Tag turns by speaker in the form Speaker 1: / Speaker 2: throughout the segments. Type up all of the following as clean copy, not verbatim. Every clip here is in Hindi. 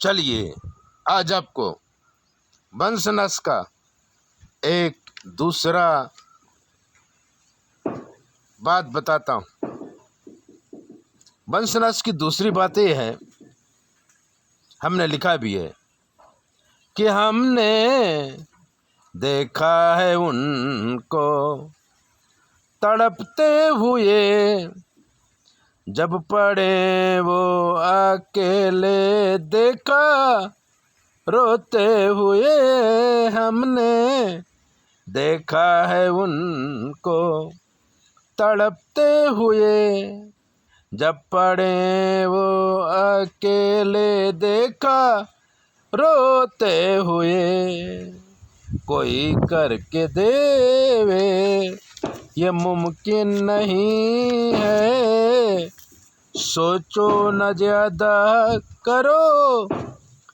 Speaker 1: चलिए आज आपको वंशनस का एक दूसरा बात बताता हूँ। वंशनस की दूसरी बात यह है, हमने लिखा भी है कि हमने देखा है उनको तड़पते हुए, जब पड़े वो अकेले देखा रोते हुए। हमने देखा है उनको तड़पते हुए, जब पड़े वो अकेले देखा रोते हुए। कोई करके देवे ये मुमकिन नहीं है, सोचो न ज्यादा करो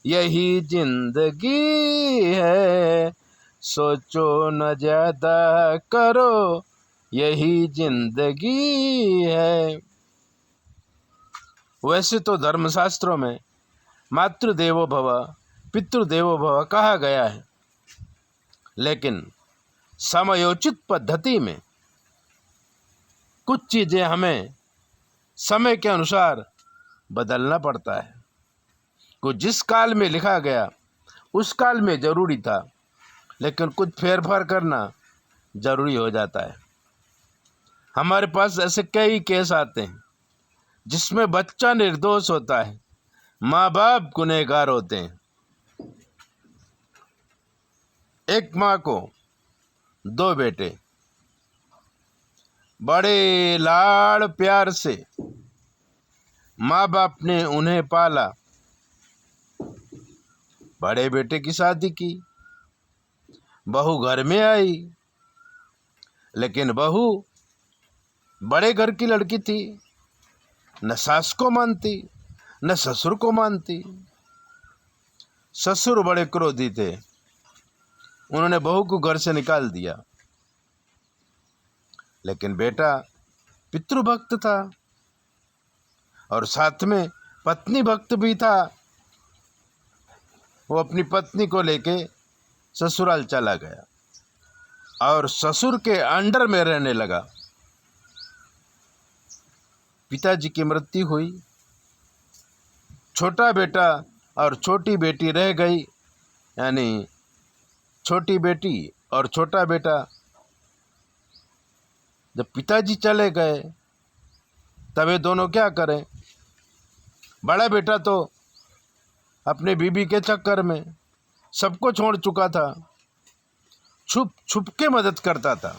Speaker 1: यही जिंदगी है। सोचो न ज्यादा करो यही जिंदगी है। वैसे तो धर्मशास्त्रों में मातृदेवो भव पितृदेवो भव कहा गया है, लेकिन समयोचित पद्धति में कुछ चीज़ें हमें समय के अनुसार बदलना पड़ता है। कुछ जिस काल में लिखा गया उस काल में ज़रूरी था, लेकिन कुछ फेरफार करना ज़रूरी हो जाता है। हमारे पास ऐसे कई केस आते हैं जिसमें बच्चा निर्दोष होता है, माँ बाप गुनहगार होते हैं। एक माँ को दो बेटे, बड़े लाड़ प्यार से माँ बाप ने उन्हें पाला। बड़े बेटे की शादी की, बहू घर में आई, लेकिन बहू बड़े घर की लड़की थी, न सास को मानती न ससुर को मानती। ससुर बड़े क्रोधी थे, उन्होंने बहू को घर से निकाल दिया। लेकिन बेटा पितृभक्त था और साथ में पत्नी भक्त भी था। वो अपनी पत्नी को लेके ससुराल चला गया और ससुर के अंडर में रहने लगा। पिताजी की मृत्यु हुई, छोटा बेटा और छोटी बेटी रह गई, यानी छोटी बेटी और छोटा बेटा। जब पिताजी चले गए तब ये दोनों क्या करें। बड़ा बेटा तो अपने बीबी के चक्कर में सबको छोड़ चुका था, छुप छुप के मदद करता था।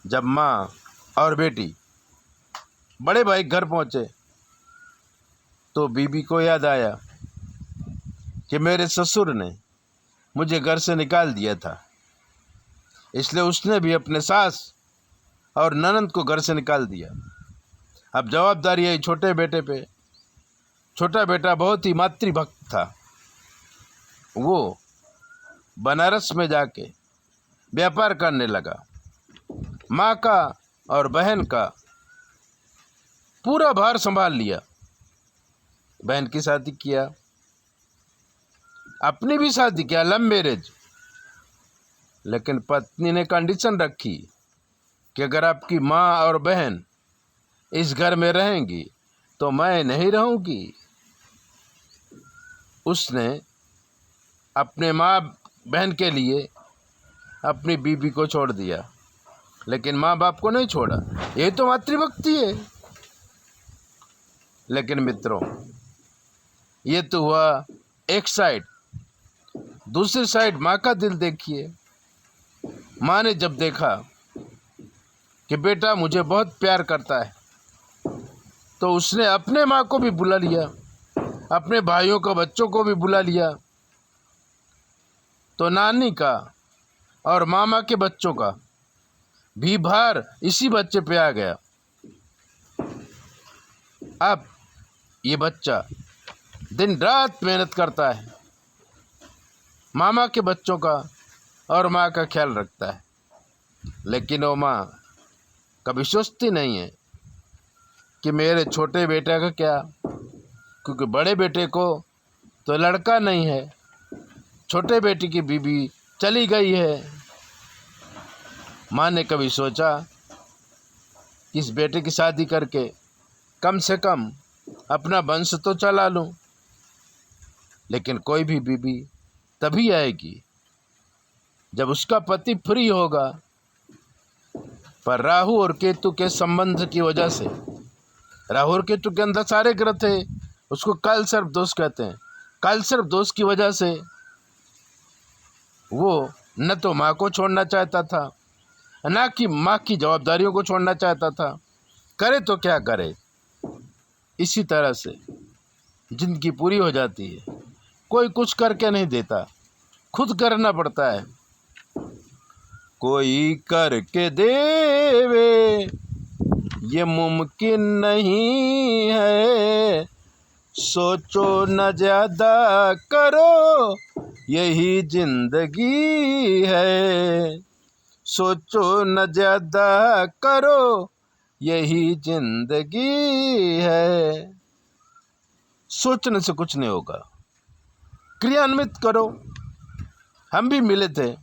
Speaker 1: जब माँ और बेटी बड़े भाई घर पहुँचे तो बीबी को याद आया कि मेरे ससुर ने मुझे घर से निकाल दिया था, इसलिए उसने भी अपने सास और ननंद को घर से निकाल दिया। अब जवाबदारी आई छोटे बेटे पे। छोटा बेटा बहुत ही मातृभक्त था, वो बनारस में जाके व्यापार करने लगा। माँ का और बहन का पूरा भार संभाल लिया। बहन की शादी किया, अपनी भी शादी किया, लव मैरिज। लेकिन पत्नी ने कंडीशन रखी कि अगर आपकी माँ और बहन इस घर में रहेंगी तो मैं नहीं रहूँगी। उसने अपने माँ बहन के लिए अपनी बीबी को छोड़ दिया, लेकिन माँ बाप को नहीं छोड़ा। ये तो मातृभक्ति है। लेकिन मित्रों, ये तो हुआ एक साइड। दूसरी साइड माँ का दिल देखिए। माँ ने जब देखा कि बेटा मुझे बहुत प्यार करता है, तो उसने अपने माँ को भी बुला लिया, अपने भाइयों को बच्चों को भी बुला लिया। तो नानी का और मामा के बच्चों का भी भार इसी बच्चे पे आ गया। अब ये बच्चा दिन रात मेहनत करता है, मामा के बच्चों का और माँ का ख्याल रखता है, लेकिन वो माँ कभी सोचती नहीं है कि मेरे छोटे बेटे का क्या, क्योंकि बड़े बेटे को तो लड़का नहीं है, छोटे बेटे की बीवी चली गई है। माँ ने कभी सोचा कि इस बेटे की शादी करके कम से कम अपना वंश तो चला लूं, लेकिन कोई भी बीवी तभी आएगी जब उसका पति फ्री होगा। पर राहु और केतु के संबंध की वजह से, राहु और केतु के अंदर सारे ग्रह थे, उसको काल सर्प दोष कहते हैं। काल सर्प दोष की वजह से वो न तो माँ को छोड़ना चाहता था, ना कि माँ की जवाबदारियों को छोड़ना चाहता था। करे तो क्या करे। इसी तरह से जिंदगी पूरी हो जाती है। कोई कुछ करके नहीं देता, खुद करना पड़ता है। कोई करके देवे ये मुमकिन नहीं है, सोचो न ज्यादा करो यही जिंदगी है। सोचो न ज्यादा करो यही जिंदगी है। सोचने से कुछ नहीं होगा, क्रियान्वित करो। हम भी मिले थे,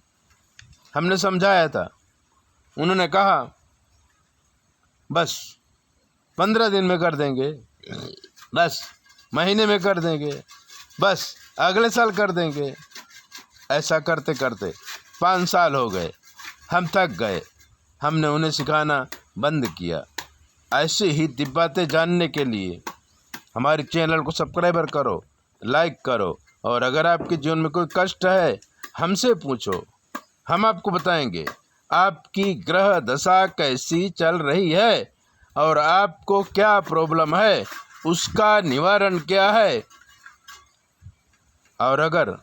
Speaker 1: हमने समझाया था, उन्होंने कहा बस 15 दिन में कर देंगे, बस महीने में कर देंगे, बस अगले साल कर देंगे। ऐसा करते करते 5 साल हो गए, हम थक गए, हमने उन्हें सिखाना बंद किया। ऐसे ही दिव्य बातें जानने के लिए हमारे चैनल को सब्सक्राइबर करो, लाइक करो, और अगर आपके जीवन में कोई कष्ट है हमसे पूछो, हम आपको बताएंगे आपकी ग्रह दशा कैसी चल रही है और आपको क्या प्रॉब्लम है, उसका निवारण क्या है। और अगर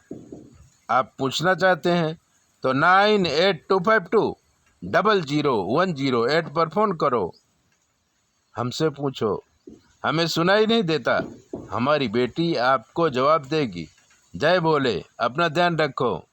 Speaker 1: आप पूछना चाहते हैं तो 9825200108 पर फ़ोन करो, हमसे पूछो। हमें सुनाई नहीं देता, हमारी बेटी आपको जवाब देगी। जय बोले, अपना ध्यान रखो।